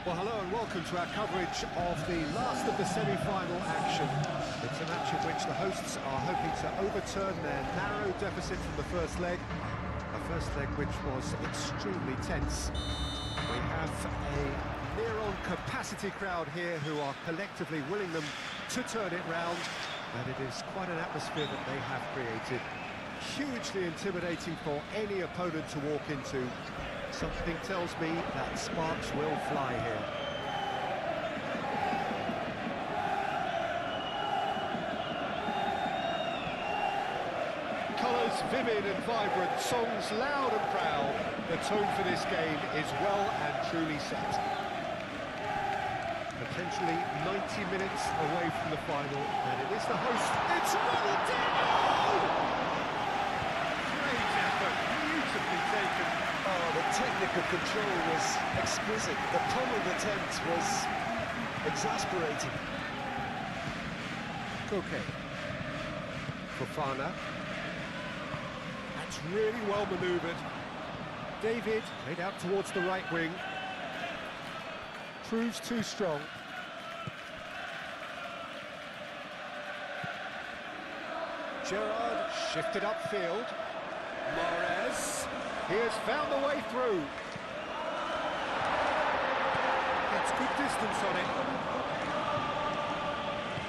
Well, hello and welcome to our coverage of the last of the semi-final action. It's a match in which the hosts are hoping to overturn their narrow deficit from the first leg. A first leg which was extremely tense. We have a near-on capacity crowd here who are collectively willing them to turn it round. And it is quite an atmosphere that they have created. Hugely intimidating for any opponent to walk into. Something tells me that sparks will fly here. Colours vivid and vibrant, songs loud and proud. The tone for this game is well and truly set. Potentially 90 minutes away from the final, and it is the host. It's Ronaldinho! Great effort, beautifully taken. Oh, the technical control was exquisite. The pummeled attempt was exasperating. Koke. Fofana. That's really well manoeuvred. David, played out towards the right wing. Proves too strong. Gerrard shifted upfield. Mahrez. He has found the way through. Gets good distance on it.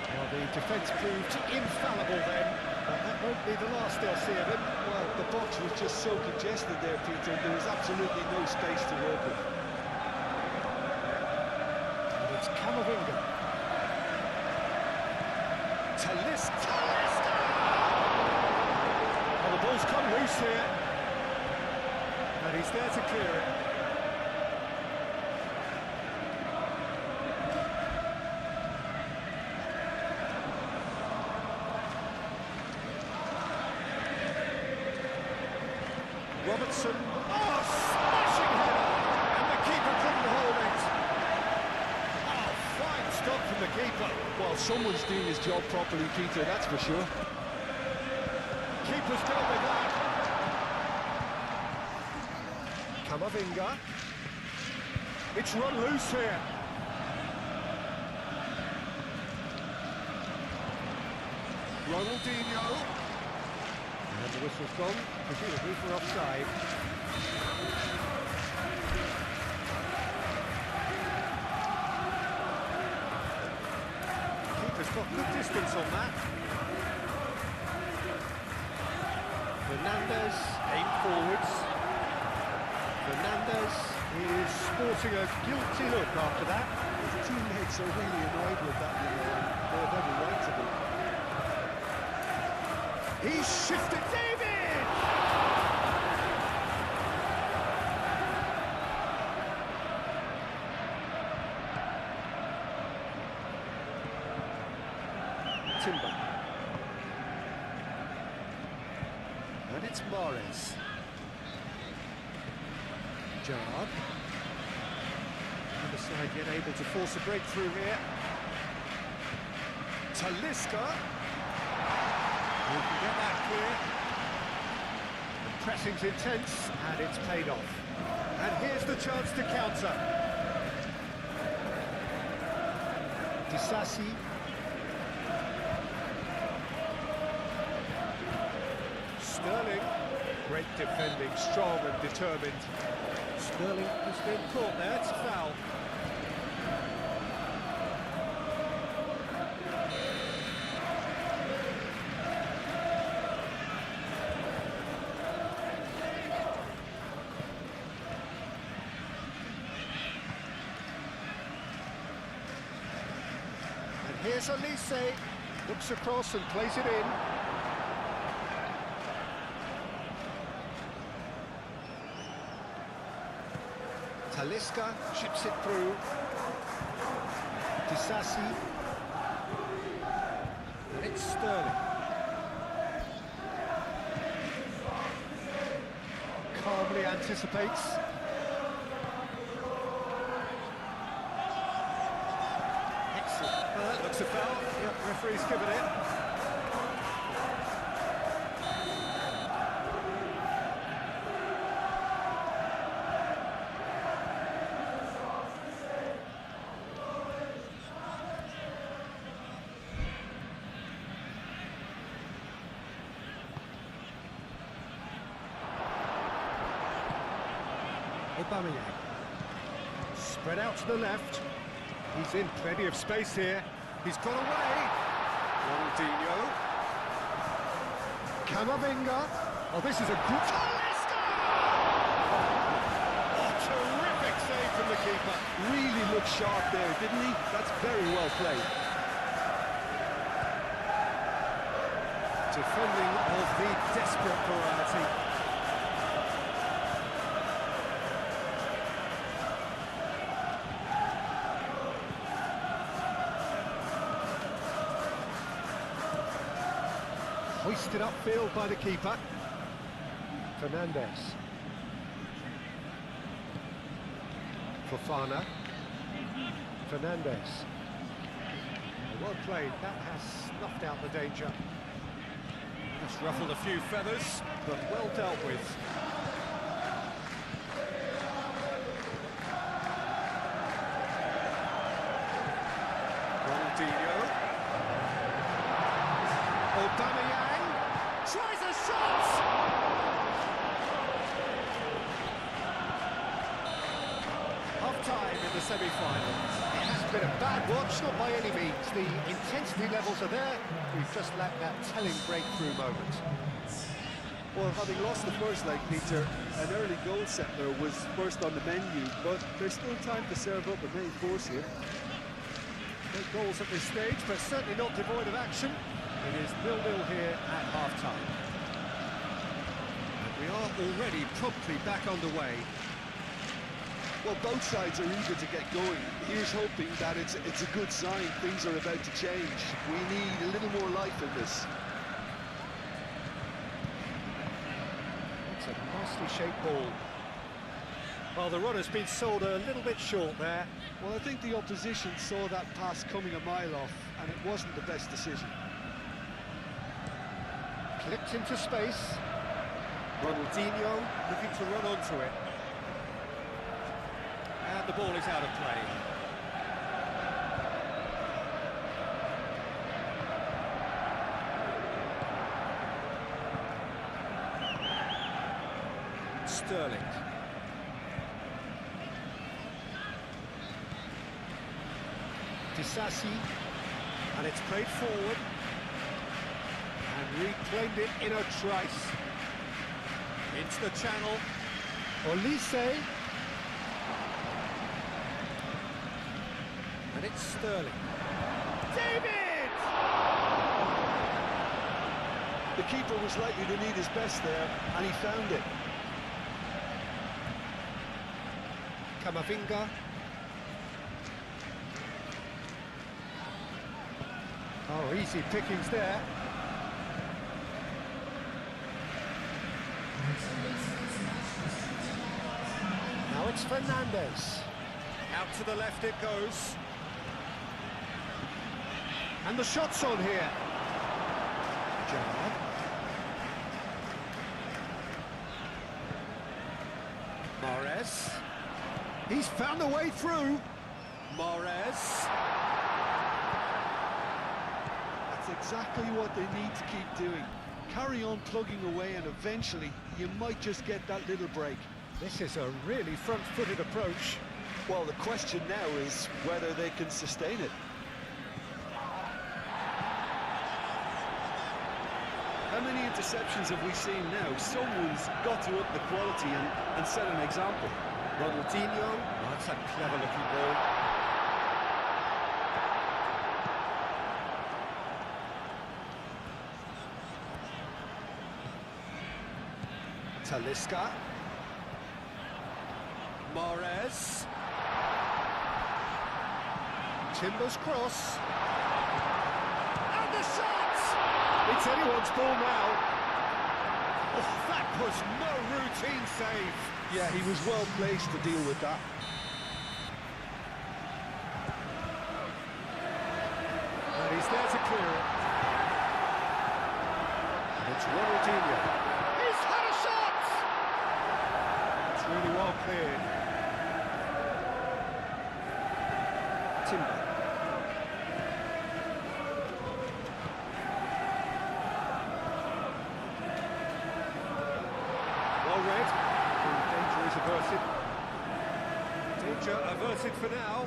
Well, the defence proved infallible then, but that won't be the last they'll see of him. Well, the box was just so congested there, Peter. There was absolutely no space to work with. And it's Camavinga. Talisca! Well, the ball's come loose here. And he's there to clear it. Robertson. Oh, smashing header! And the keeper couldn't hold it. Oh, fine stop from the keeper. Well, someone's doing his job properly, Peter, that's for sure. Keeper's dealt with that. Camavinga. It's run loose here. Ronaldinho. And the whistle's gone, presumably for offside. Keeper's got good distance on that. Fernandes aimed forwards. Fernandes is sporting a guilty look after that. His teammates are really annoyed with that, you know, and they're very right to be. He's shifted David! Timber. And it's Mahrez. Gerrard. Other side yet able to force a breakthrough here. Talisca. Who can get that clear? The pressing's intense, and it's paid off. And here's the chance to counter. Disasi. Sterling. Great defending, strong and determined. Sterling has been caught there, it's a foul. And here's Olise, looks across and plays it in. Talisca chips it through. Disasi. And it's Sterling. Calmly anticipates. Excellent. That looks a foul. Yep, referee's given it. Aubameyang. Spread out to the left. He's in plenty of space here. He's got away. Ronaldinho. Camavinga. Oh, this is a good... Oh, terrific save from the keeper. Really looked sharp there, didn't he? That's very well played. Defending of the desperate variety. Hoisted upfield by the keeper. Fernandes. Fofana. Fernandes. Well played, that has snuffed out the danger. Just ruffled a few feathers, but well dealt with. Ronaldinho. Aubameyang tries a shot! Half-time in the semi-final. It has been a bad watch, not by any means. The intensity levels are there. We've just lacked that telling breakthrough moment. Well, having lost the first leg, Peter, an early goal settler was first on the menu, but there's still time to serve up a main course here. No goals at this stage, but certainly not devoid of action. It is 0-0 here at half-time. And we are already promptly back underway. Well, both sides are eager to get going. Here's hoping that it's a good sign. Things are about to change. We need a little more life in this. It's a nicely shaped ball. Well, the run has been sold a little bit short there. Well, I think the opposition saw that pass coming a mile off, and it wasn't the best decision. Clipped into space. Ronaldinho looking to run onto it. And the ball is out of play. Sterling. Disasi, and it's played forward. And reclaimed it in a trice. Into the channel. Olise. And it's Sterling. David! The keeper was likely to need his best there, and he found it. Camavinga. Oh, easy pickings there. Now it's Fernandes. Out to the left it goes. And the shot's on here. Gerrard. Mahrez. He's found a way through. Mahrez. That's exactly what they need to keep doing. Carry on plugging away, and eventually you might just get that little break. This is a really front-footed approach. Well, the question now is whether they can sustain it. How many interceptions have we seen now? Someone's got to up the quality and set an example. Ronaldinho. Oh, that's a clever-looking ball. Talisca. Mahrez. Timbers cross. And the shot! It's anyone's ball now. Oh, that was no routine save. Yeah, he was well placed to deal with that. And he's there to clear it. And it's Ronaldinho. He's had a shot! It's really well cleared. Timber. Well read. The danger is averted. for now.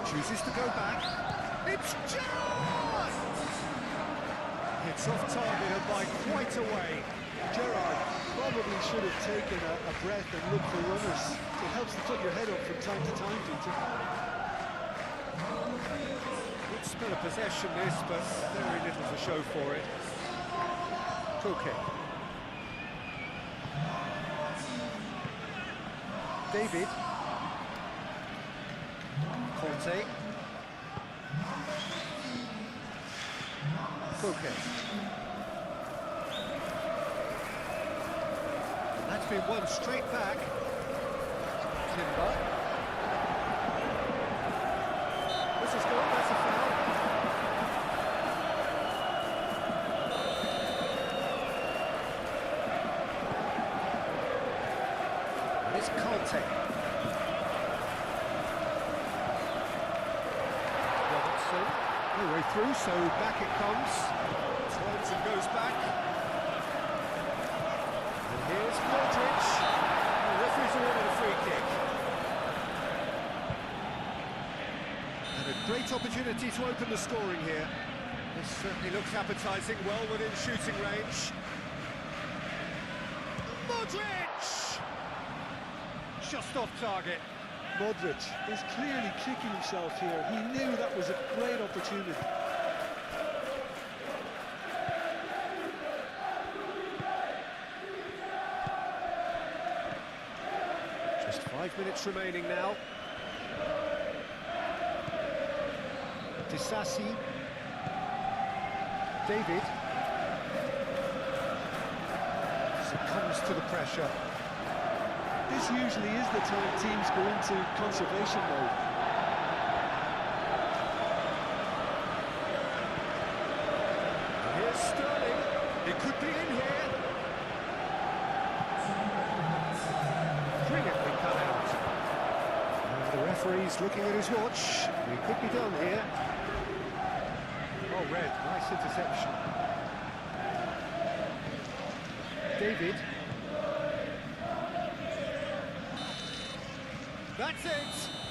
Chooses to go back. It's Gerrard! It's off target by quite a way. Gerrard probably should have taken a breath and looked for runners. It helps to put your head up from time to time, Peter. Good spell of possession this, but very little to show for it. Koke. David. Conte. Koke. That's been won straight back. Timber. This is good, that's a foul. And it's Conte. No way through, so back it comes. Turns and goes back. And here's Modric. The referee's awarded a free kick. And a great opportunity to open the scoring here. This certainly looks appetising, well within shooting range. Modric! Just off target. Modric is clearly kicking himself here. He knew that was a great opportunity. Just 5 minutes remaining now. Disasi. David. Succumbs to the pressure. This usually is the time teams go into conservation mode. Here's Sterling. It could be in here. Brilliantly cut out. And the referee's looking at his watch. We could be done here. Oh, red. Nice interception. David. That's it!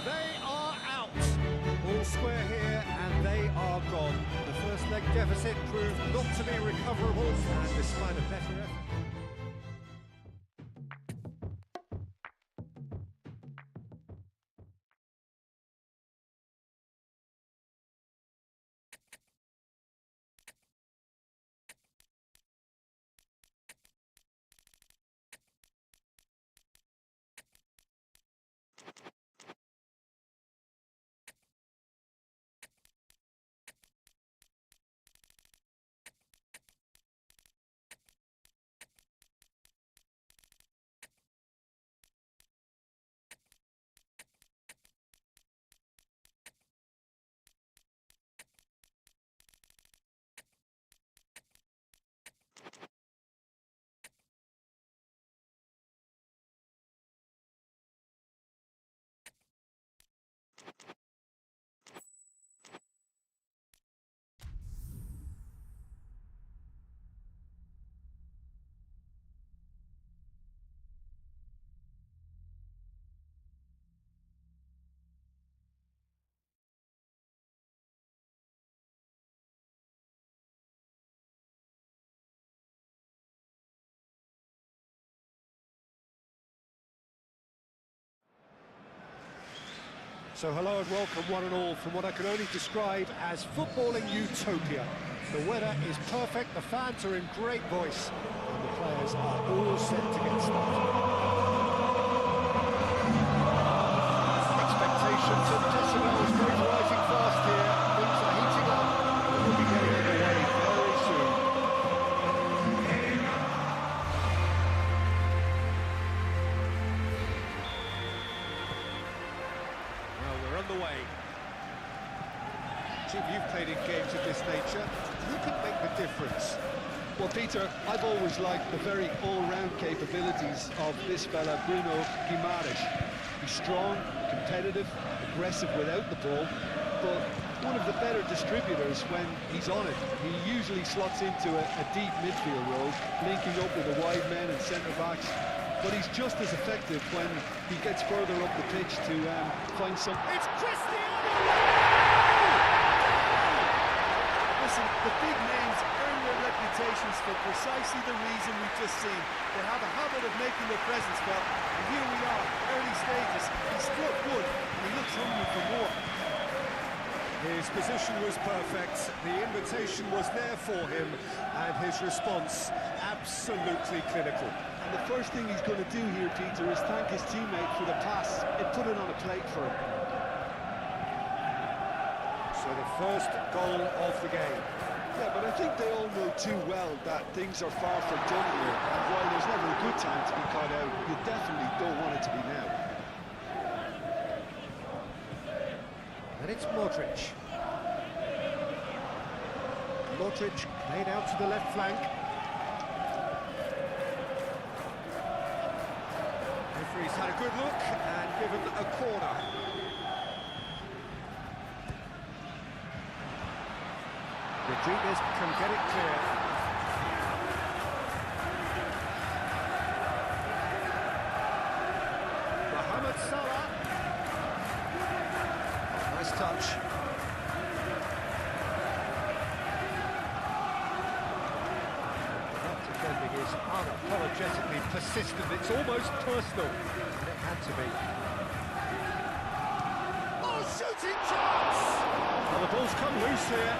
They are out! All square here, and they are gone. The first leg deficit proved not to be recoverable, and despite a better effort... So hello and welcome one and all from what I can only describe as footballing utopia. The weather is perfect, the fans are in great voice, and the players are all set to get started. Expectations of decibels both rising fast here. Things are heating up, and we'll be getting underway very soon. away. Jim, you've played in games of this nature. Who can make the difference? Well, Peter, I've always liked the very all-round capabilities of this fella, Bruno Guimaraes. He's strong, competitive, aggressive without the ball, but one of the better distributors when he's on it. He usually slots into a deep midfield role, linking up with the wide men and centre-backs, but he's just as effective when he gets further up the pitch to find some... It's Cristiano! Listen, the big names earn their reputations for precisely the reason we've just seen. They have a habit of making their presence felt, and here we are, early stages. He struck good, and he looks hungry for more. His position was perfect, the invitation was there for him, and his response absolutely clinical. And the first thing he's going to do here, Peter, is thank his teammate for the pass. It put it on a plate for him. So the first goal of the game. Yeah, but I think they all know too well that things are far from done here, and while there's never a good time to be caught out, you definitely don't want it to be now. And it's Modric. Modric played out to the left flank. Referee's had a good look and given a corner. Rodriguez can get it clear. Mohamed Salah. Nice touch. That defending is unapologetically persistent. It's almost personal. And it had to be. Oh, shooting chance! Well, the ball's come loose here.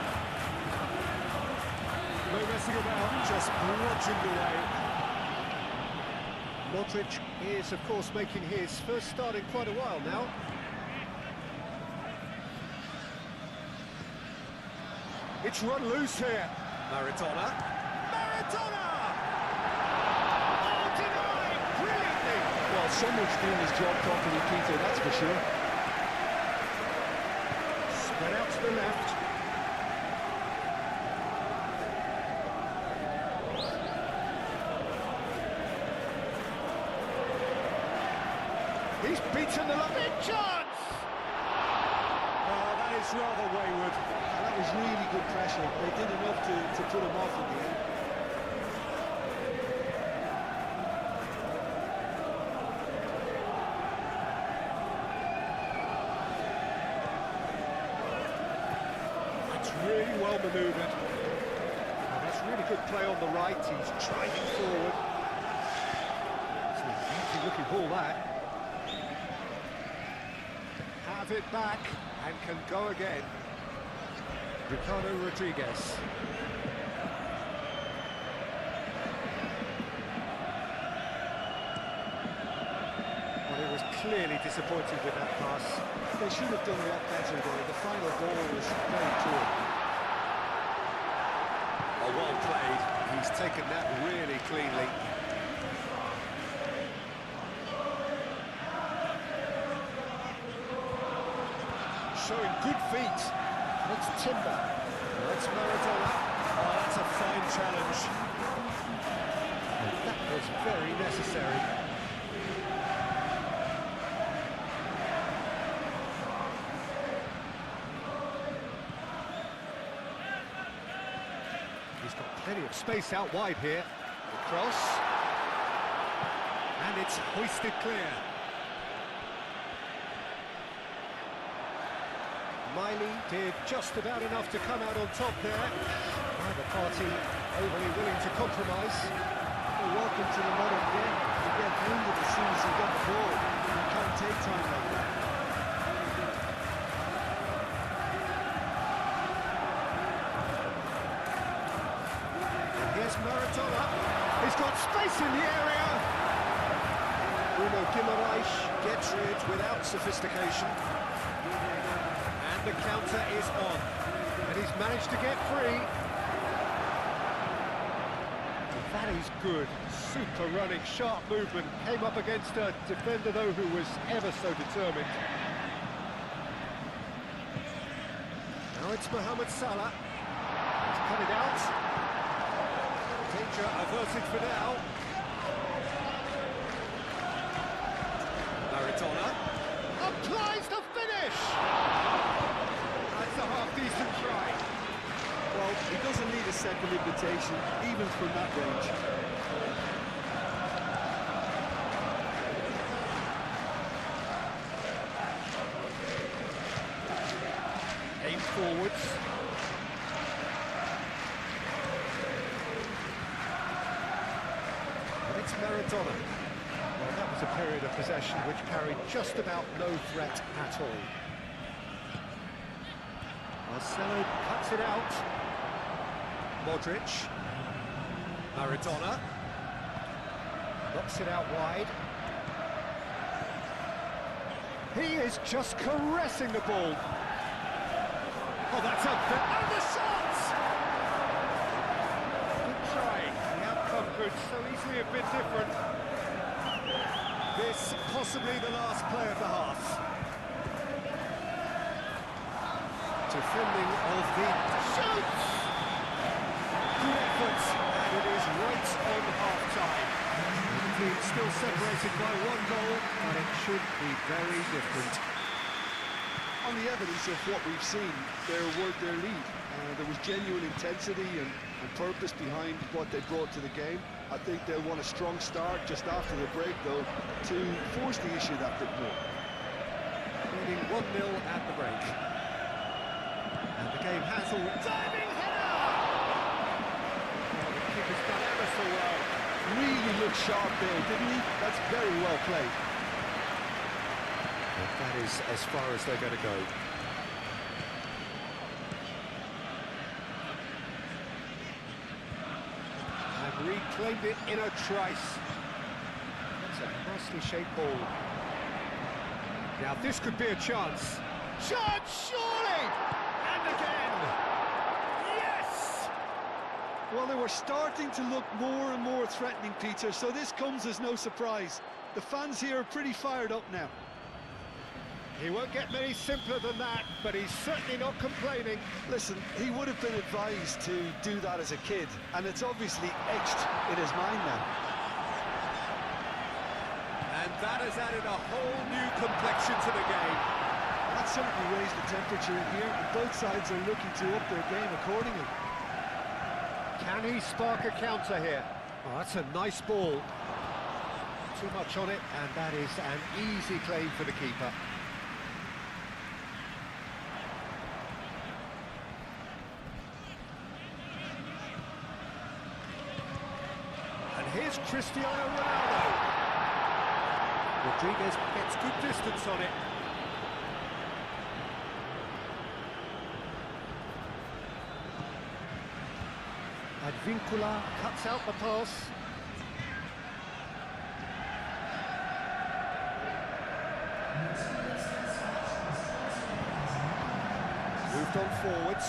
No messing about, just bludgeoned away. Modric is, of course, making his first start in quite a while now. It's run loose here. Maradona. Maradona! Oh, denied! Brilliantly! Well, someone's doing his job properly, Peter, that's for sure. Spread out to the left. He's beaten the big chance! Oh, that is rather wayward. And that was really good pressure. They did enough to put him off in the end. It's really well manoeuvred. Oh, that's really good play on the right. He's driving forward. It's a beauty looking ball, that. Have it back and can go again. Ricardo Rodriguez. Well, he was clearly disappointed with that pass. They should have done a lot better there. The final ball was very poor. Oh, well played. He's taken that really cleanly. Showing good feet. It's Timber. That's Maradona. Oh, that's a fine challenge. And that was very necessary. He's got plenty of space out wide here. The cross. And it's hoisted clear. Miley did just about enough to come out on top there. Neither party overly willing to compromise. Well, welcome to the modern game. You get wounded as soon as you get the ball. You can't take time like that. And here's Maradona. He's got space in the area. Bruno Guimaraes gets rid without sophistication. The counter is on, and he's managed to get free. That is good, super running, sharp movement. Came up against a defender, though, who was ever so determined. Now it's Mohamed Salah. He's cut it out. Danger averted for now. Maradona applies the finish! That's a half-decent try. Well, he doesn't need a second invitation, even from that range. Aim forwards. And it's Maradona. Well, that was a period of possession which carried just about no threat at all. Marcelo cuts it out. Modric. Maradona. Knocks it out wide. He is just caressing the ball. Oh, that's a bit... And the shot! Good try. The outcome could so easily have been different. This possibly the last play of the half. Defending of the shoots! Good effort, and it is right on half-time. The team still separated by one goal, but it should be very different. On the evidence of what we've seen, they're worth their lead. There was genuine intensity and purpose behind what they brought to the game. I think they'll want a strong start just after the break, though, to force the issue that bit more. Leading 1-0 at the break. And the game has all... Diving header! Well, the keeper's done ever so well. Really looked sharp there, didn't he? That's very well played. And that is as far as they're going to go. And reclaimed it in a trice. That's a nicely shaped ball. Now this could be a chance. Chance, surely! And again! Yes! Well, they were starting to look more and more threatening, Peter, so this comes as no surprise. The fans here are pretty fired up now. He won't get many simpler than that, but he's certainly not complaining. Listen, he would have been advised to do that as a kid, and it's obviously etched in his mind now. And that has added a whole new complexion to the game. That certainly raised the temperature in here, and both sides are looking to up their game accordingly. Can he spark a counter here? Oh, that's a nice ball. Too much on it, and that is an easy claim for the keeper. And here's Cristiano Ronaldo. Rodriguez gets good distance on it. Advíncula cuts out the pass. Moved on forwards.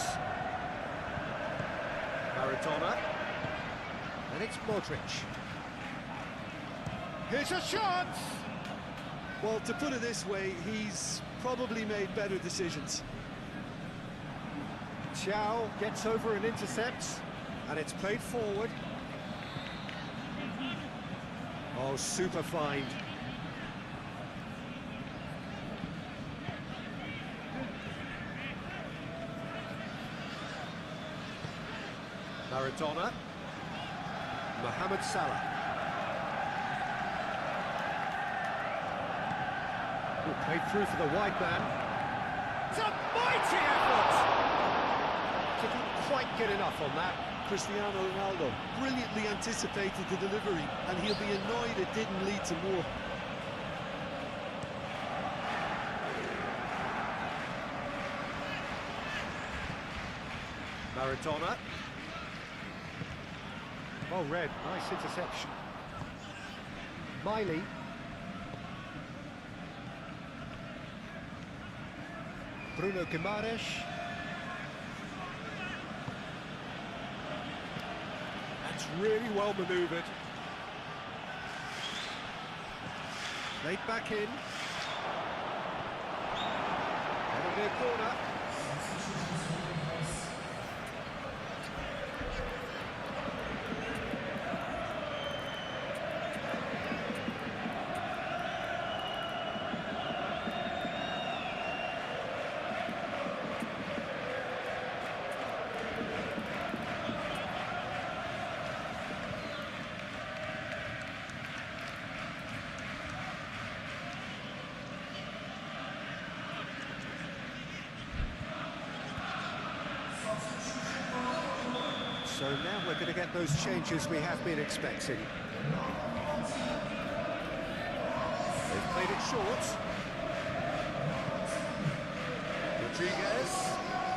Maradona. And it's Modric. Here's a chance! Well, to put it this way, he's probably made better decisions. Thiaw gets over and intercepts, and it's played forward. Oh, super find. Maradona. Mohamed Salah. Played through for the wide man. It's a mighty effort! Didn't quite get enough on that. Cristiano Ronaldo brilliantly anticipated the delivery, and he'll be annoyed it didn't lead to more. Maradona. Well read, nice interception. Miley. Bruno Guimaraes. That's really well manoeuvred. Laid back in. On a near corner. So now we're going to get those changes we have been expecting. They've played it short. Rodriguez,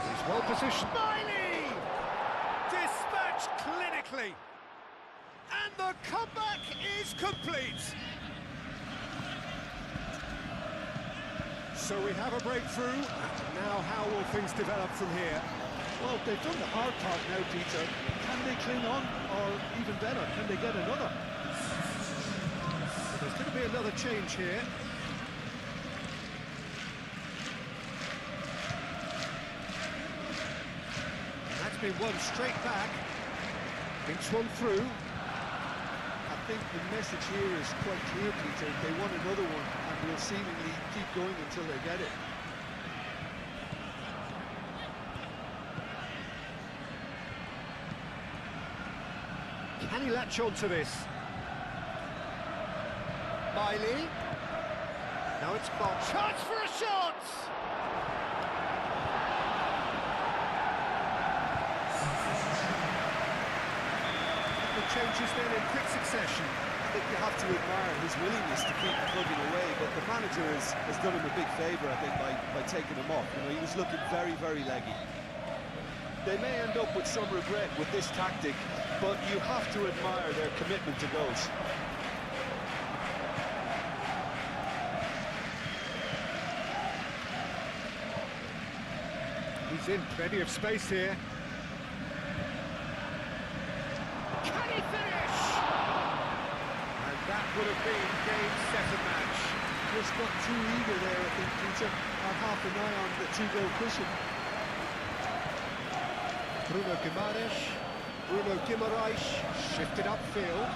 he's well positioned. Miley! Dispatched clinically. And the comeback is complete. So we have a breakthrough. Now how will things develop from here? Well, they've done the hard part now, Peter. Can they cling on, or even better, can they get another? There's going to be another change here. That's been won straight back. Thinks one through. I think the message here is quite clear, Peter. They want another one, and will seemingly keep going until they get it. Can he latch on to this? Miley. Now it's blocked. Chance for a shot! The changes then in quick succession. I think you have to admire his willingness to keep plugging away, but the manager has done him a big favour, I think, by taking him off. You know, he was looking very, very leggy. They may end up with some regret with this tactic, but you have to admire their commitment to goals. He's in plenty of space here. Can he finish? And that would have been game, set and match. Just got too eager there, I think, Peter. Had half an eye on the two-goal cushion. Bruno Guimaraes shifted upfield.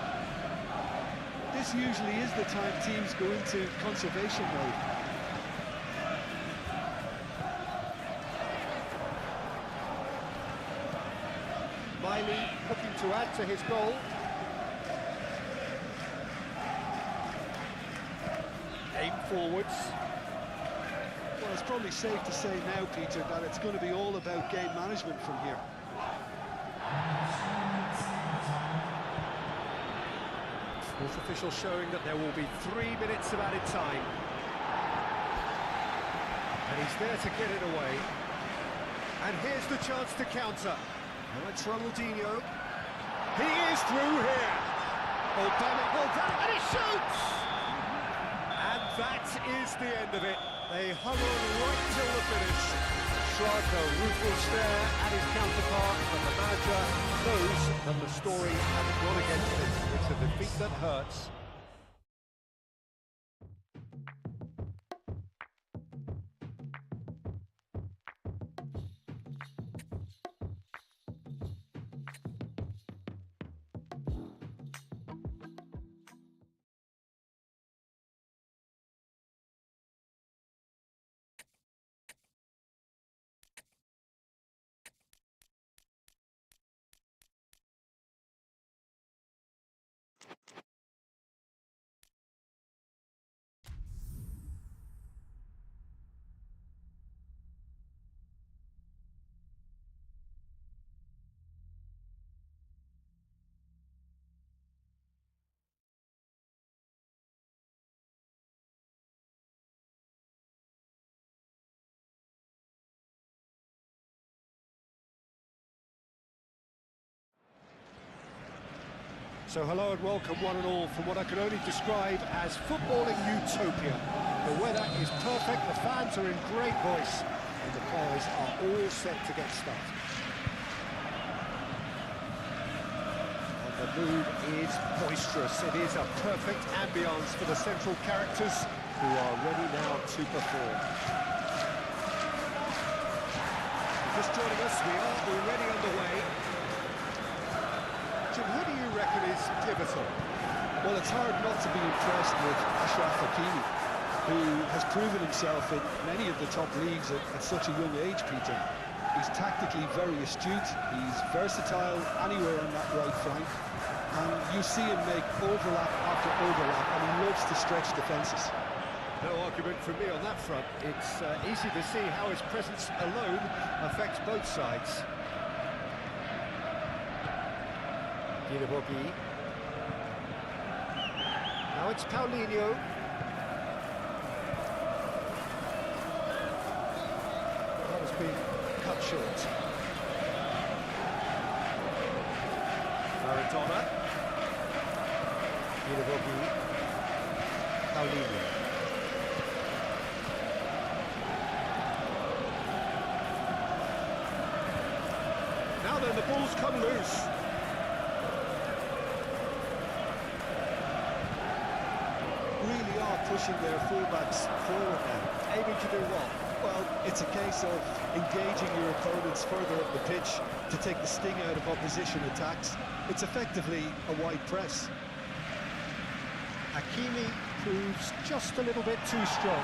This usually is the time teams go into conservation mode. Miley looking to add to his goal. Aim forwards. Well, it's probably safe to say now, Peter, that it's going to be all about game management from here. Sports official showing that there will be 3 minutes of added time. And he's there to get it away. And here's the chance to counter. Now it's Ronaldinho. He is through here. Boldanic, and he shoots! And that is the end of it. They hung on right till the finish. Struck a rueful stare at his counterpart, but the manager knows that the story has gone against him. It's a defeat that hurts. So hello and welcome one and all from what I can only describe as footballing utopia. The weather is perfect, the fans are in great voice, and the players are all set to get started. And the mood is boisterous. It is a perfect ambience for the central characters who are ready now to perform. Just joining us, we're already underway. Jim, who do you reckon is pivotal? Well, it's hard not to be impressed with Achraf Hakimi, who has proven himself in many of the top leagues at such a young age, Peter. He's tactically very astute, he's versatile anywhere on that right flank, and you see him make overlap after overlap, and he loves to stretch defences. No argument from me on that front. It's easy to see how his presence alone affects both sides. Dinabogi. Now it's Paulinho. That has been cut short. Maradona. Dinabogi. Paulinho. Now then, the ball's come loose. Really are pushing their fullbacks forward now. Aiming to do what? Well, it's a case of engaging your opponents further up the pitch to take the sting out of opposition attacks. It's effectively a wide press. Hakimi proves just a little bit too strong.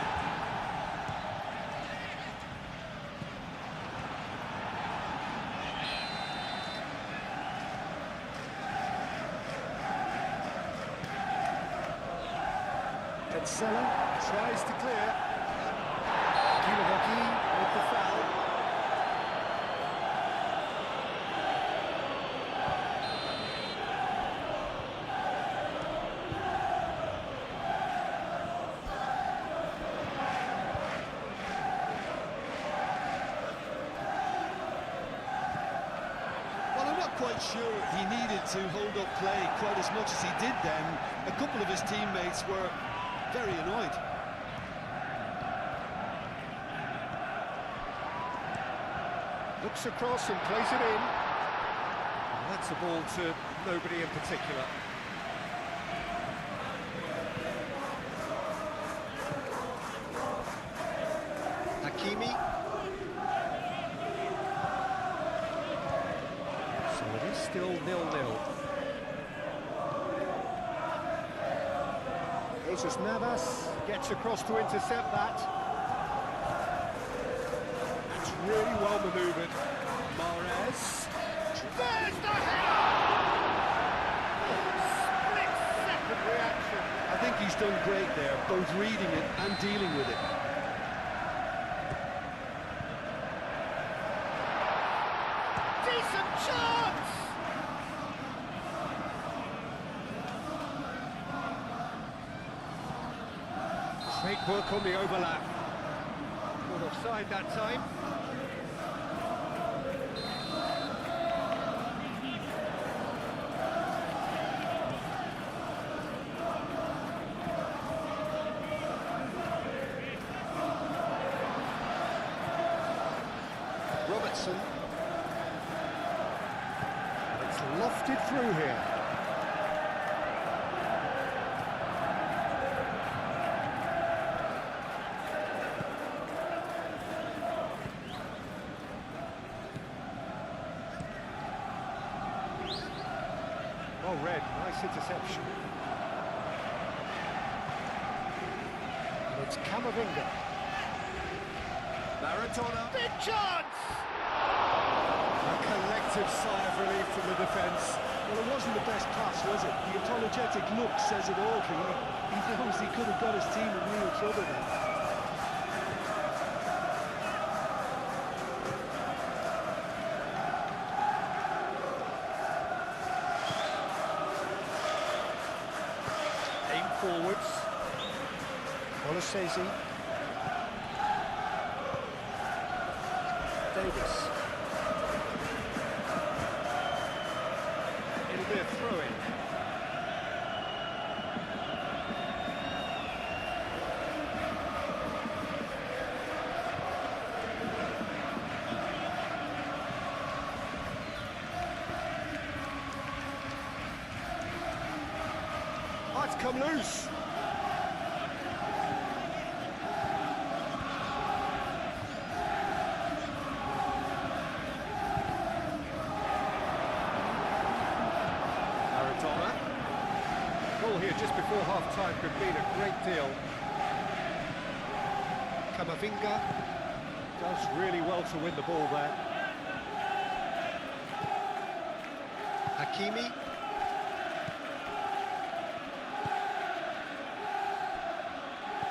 Cancelo tries to clear. Dinabogi with the foul. Well, I'm not quite sure he needed to hold up play quite as much as he did then. A couple of his teammates were very annoyed. Looks across and plays it in. And that's a ball to nobody in particular. Hakimi. So it is still 0-0. Jesus Navas gets across to intercept that. That's really well manoeuvred. Mahrez. There's the header! Split-second reaction. I think he's done great there, both reading it and dealing with it. Decent chance! Great work on the overlap. Not offside that time. Robertson. And it's lofted through here. Well read, nice interception. And it's Camavinga. Maradona. Big chance! A collective sigh of relief from the defence. Well, it wasn't the best pass, was it? The apologetic look says it all, really. He knows he could have got his team in real trouble then. Forwards. Olasese. Davis. It'll be a throw-in. Oh, it's come loose. Maradona. Goal here just before half-time could mean a great deal. Camavinga does really well to win the ball there. Hakimi.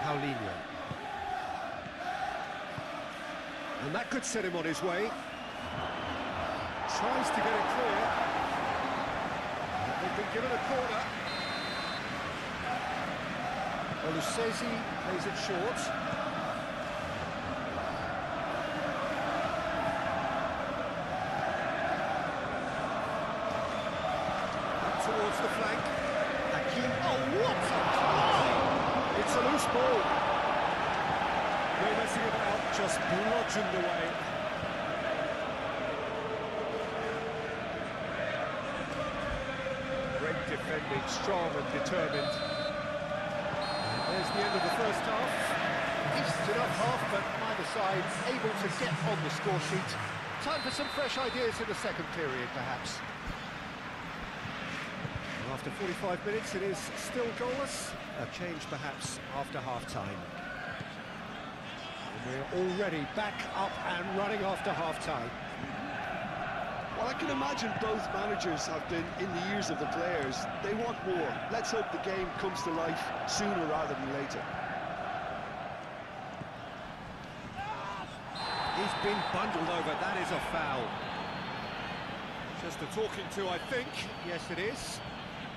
Paulinho. And that could set him on his way. Tries to get it clear. He's been given a corner. Olusezi plays it short. Up towards the flank. Hakim, oh, what a try! It's a loose ball. No messing about, just bludgeoned away. Great defending, strong and determined. There's the end of the first half. Decent enough half, but neither side able to get on the score sheet. Time for some fresh ideas in the second period, perhaps. After 45 minutes, it is still goalless. A change, perhaps, after half-time. We're already back up and running after half-time. Well, I can imagine both managers have been in the ears of the players. They want more. Let's hope the game comes to life sooner rather than later. He's been bundled over. That is a foul. Just a talking to, I think. Yes, it is.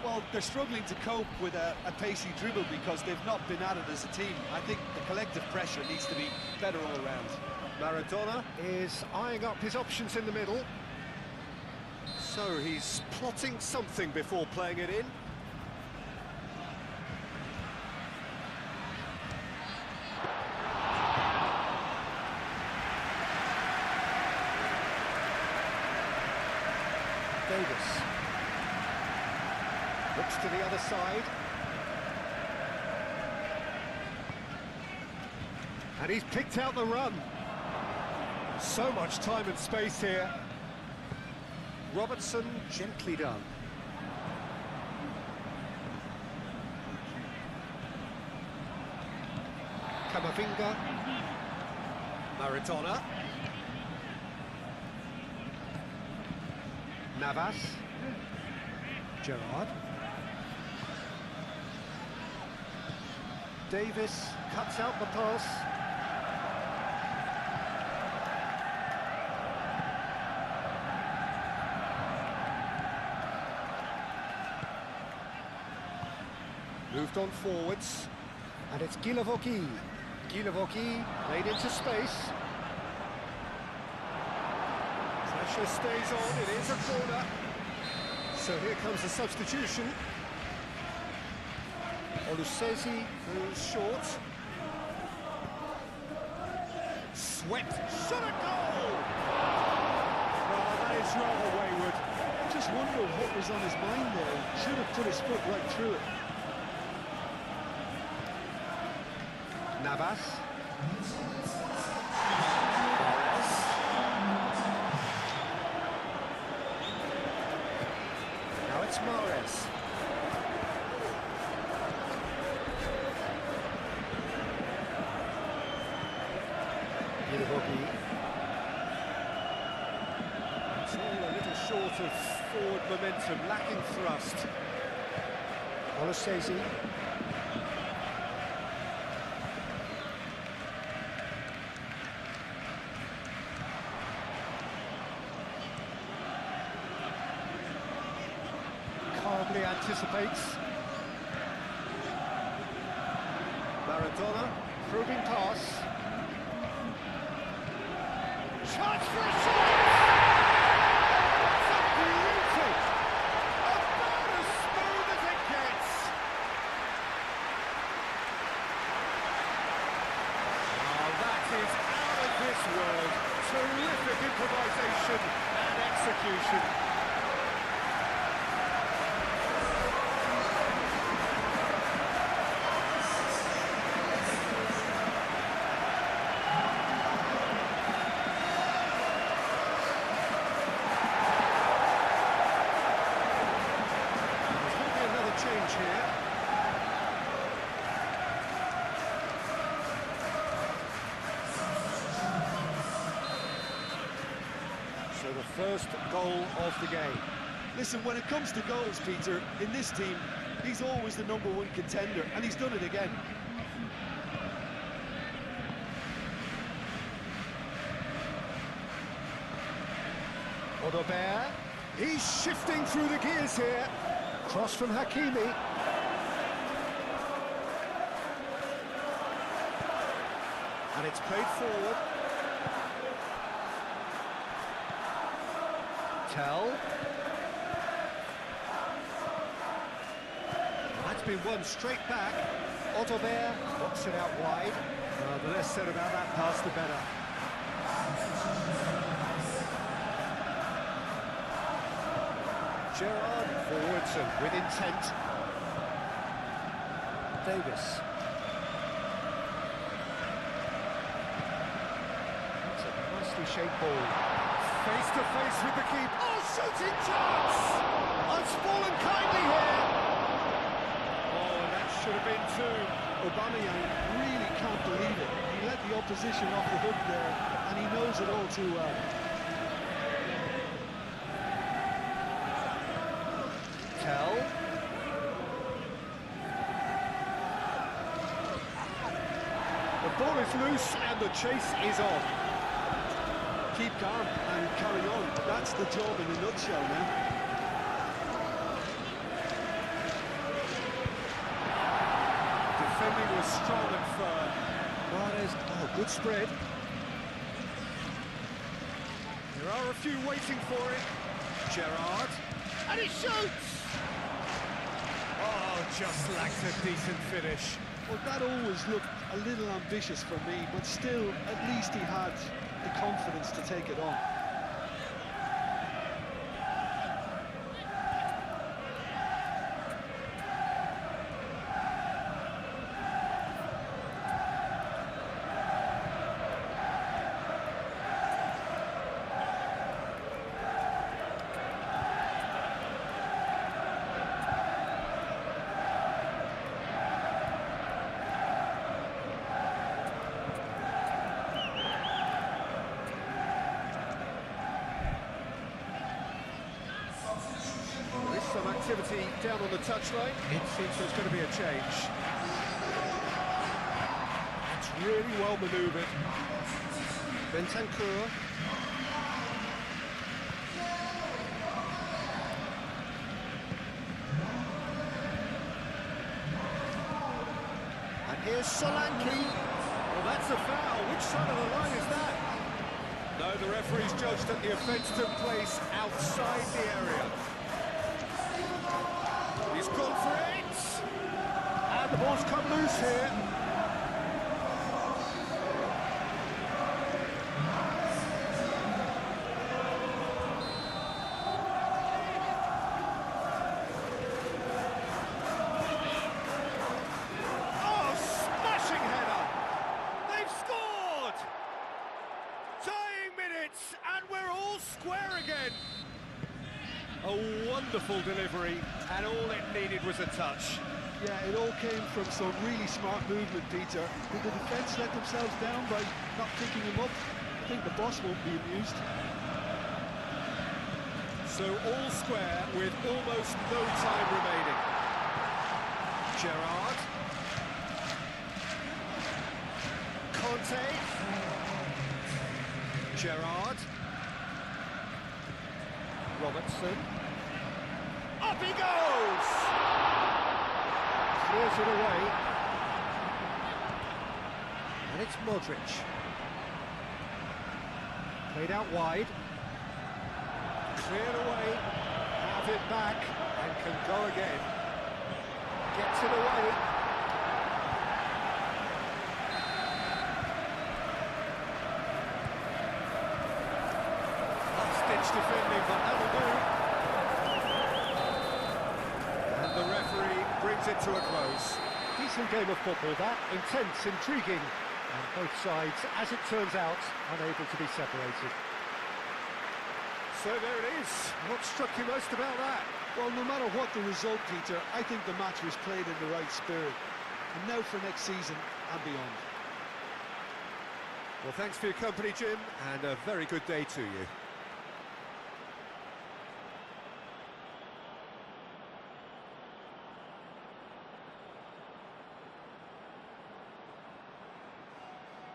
Well, they're struggling to cope with a pacey dribble because they've not been at it as a team. I think the collective pressure needs to be better all round. Maradona is eyeing up his options in the middle. So he's plotting something before playing it in. Davis looks to the other side. And he's picked out the run. So much time and space here. Robertson, gently done. Camavinga. Maradona. Navas. Gerrard. Davis cuts out the pass. Moved on forwards, and it's Guilavogui. Guilavogui played into space. Pressure stays on, it is a corner. So here comes the substitution. Olusezi goes short. Swept, shot a goal! Well, that is rather wayward. I just wonder what was on his mind there. Should have put his foot right through it. Navas. Now it's Mahrez. Guilavogui. It's all a little short of forward momentum, lacking thrust. Olusezi. Calmly anticipates. Maradona, probing pass. Chance for a shot! That's a beauty! About as smooth as it gets! Oh, that is out of this world. Terrific improvisation and execution. Change here. So the first goal of the game. Listen, when it comes to goals, Peter, in this team, he's always the #1 contender, and he's done it again. Odobert, he's shifting through the gears here. Cross from Hakimi. And it's played forward. Tell. That's been won straight back. Otobert knocks it out wide. The less said about that pass, the better. Gerrard forwards and with intent. Davis. That's a nicely shaped ball. Face to face with the keeper. Oh, shooting chance! Oh, it's fallen kindly here. Oh, and that should have been two. Aubameyang really can't believe it. He let the opposition off the hook there, and he knows it all too well. Tell. The ball is loose and the chase is on. Keep calm and carry on. That's the job in a nutshell now. Defending was strong and firm. Good spread. There are a few waiting for it. Gerrard. And he shoots! Oh, just lacked a decent finish. Well, that always looked a little ambitious for me, but still, at least he had the confidence to take it on. Some activity down on the touchline. It seems there's going to be a change. It's really well manoeuvred. Bentancur. And here's Solanke. Well, that's a foul. Which side of the line is that? No, the referee's judged that the offence took place outside the area. He's gone for it! And the ball's come loose here. Oh, smashing header! They've scored! Tying minutes, and we're all square again. A wonderful delivery, and all it needed was a touch. Yeah, it all came from some really smart movement, Peter. Did the defence let themselves down by not picking him up? I think the boss won't be amused. So all square with almost no time remaining. Gerrard. Conte. Gerrard. Robertson. Up he goes! Clears it away. And it's Modric. Played out wide. Cleared away. Have it back. And can go again. Gets it away. Last-ditch defending, but that'll do. And the referee brings it to a close. Decent game of football, that. Intense, intriguing. And both sides, as it turns out, unable to be separated. So there it is. What struck you most about that? Well, no matter what the result, Peter, I think the match was played in the right spirit. And now for next season and beyond. Well, thanks for your company, Jim, and a very good day to you.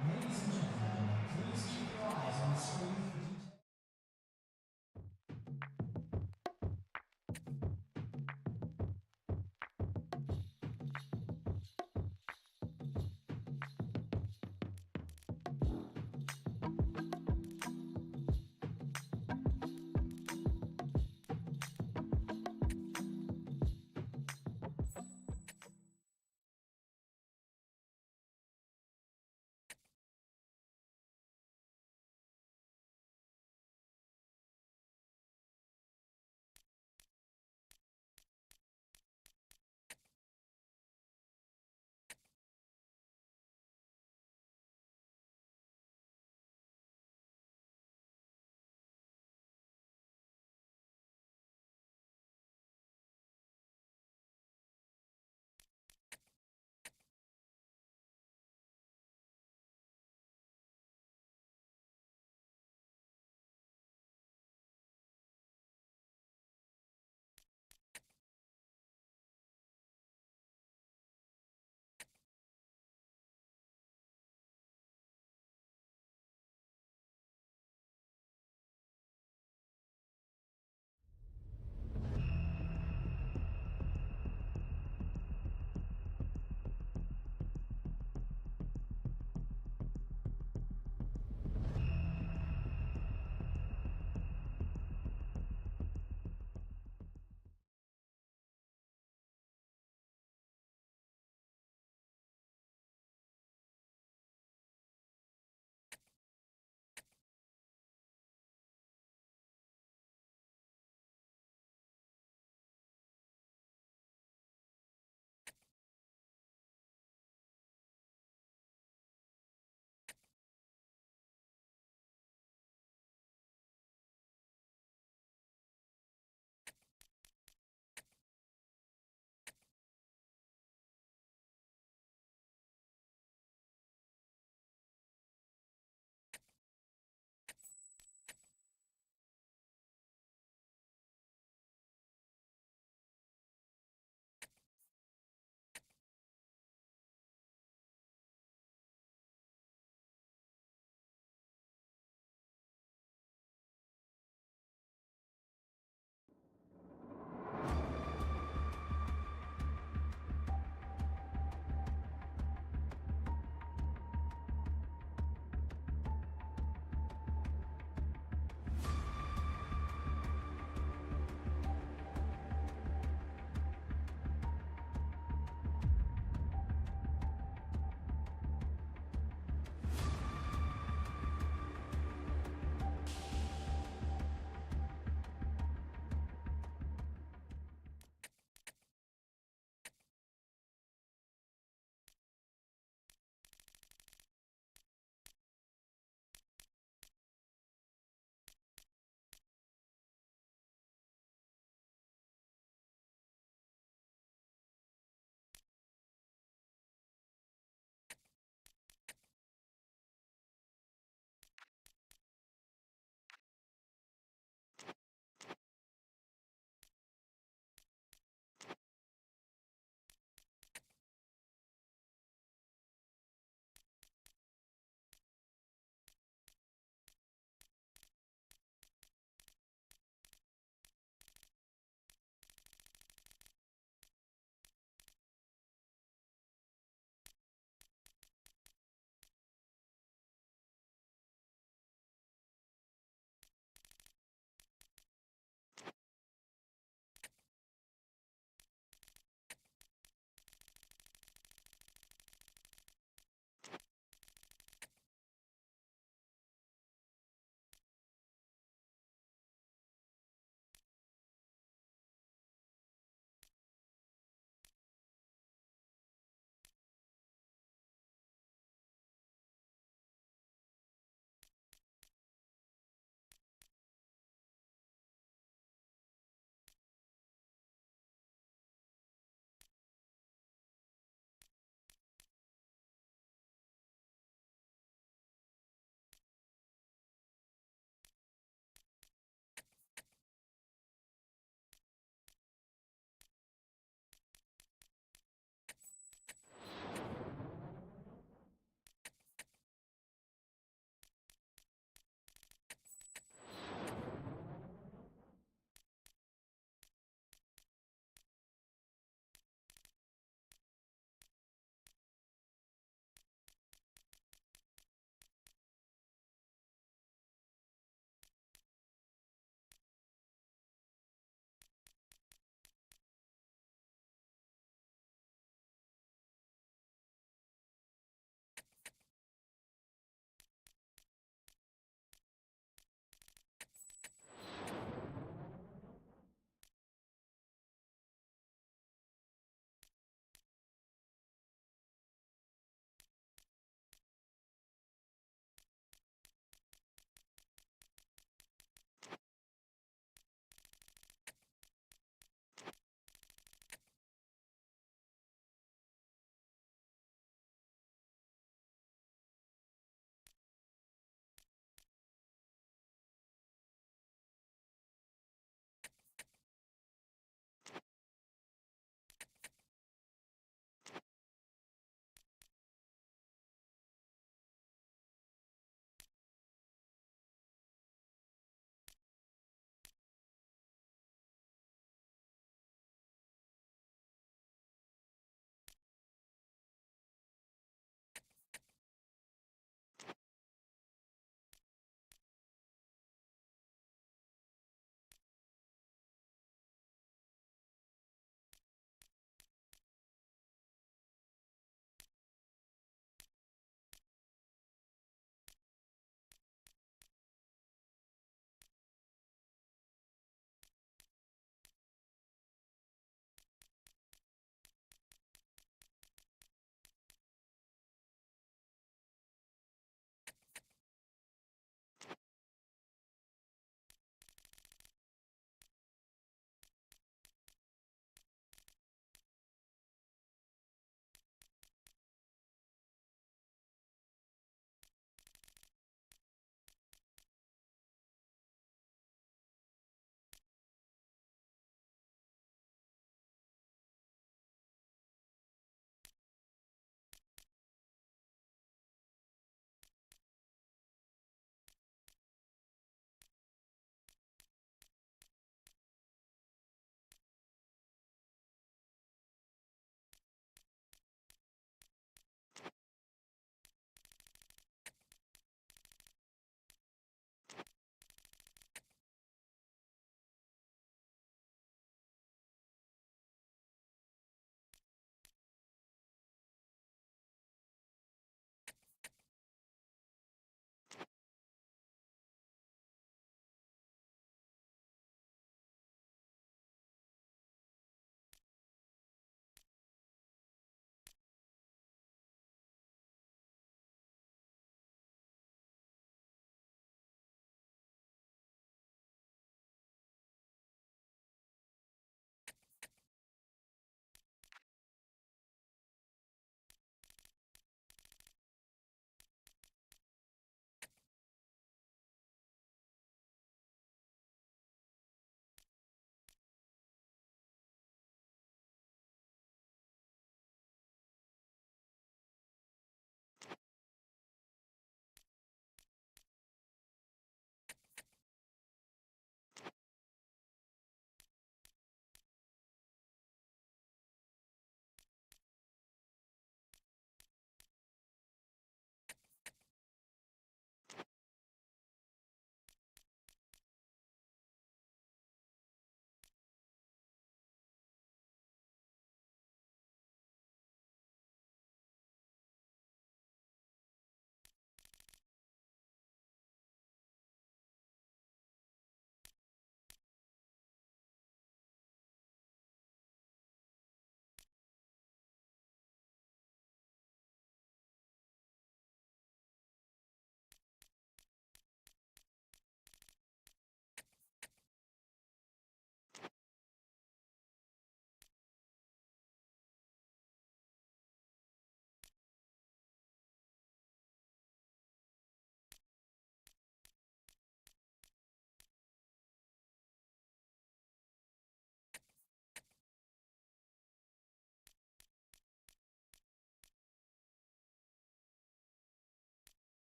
Ladies and gentlemen, please keep your eyes on the screen.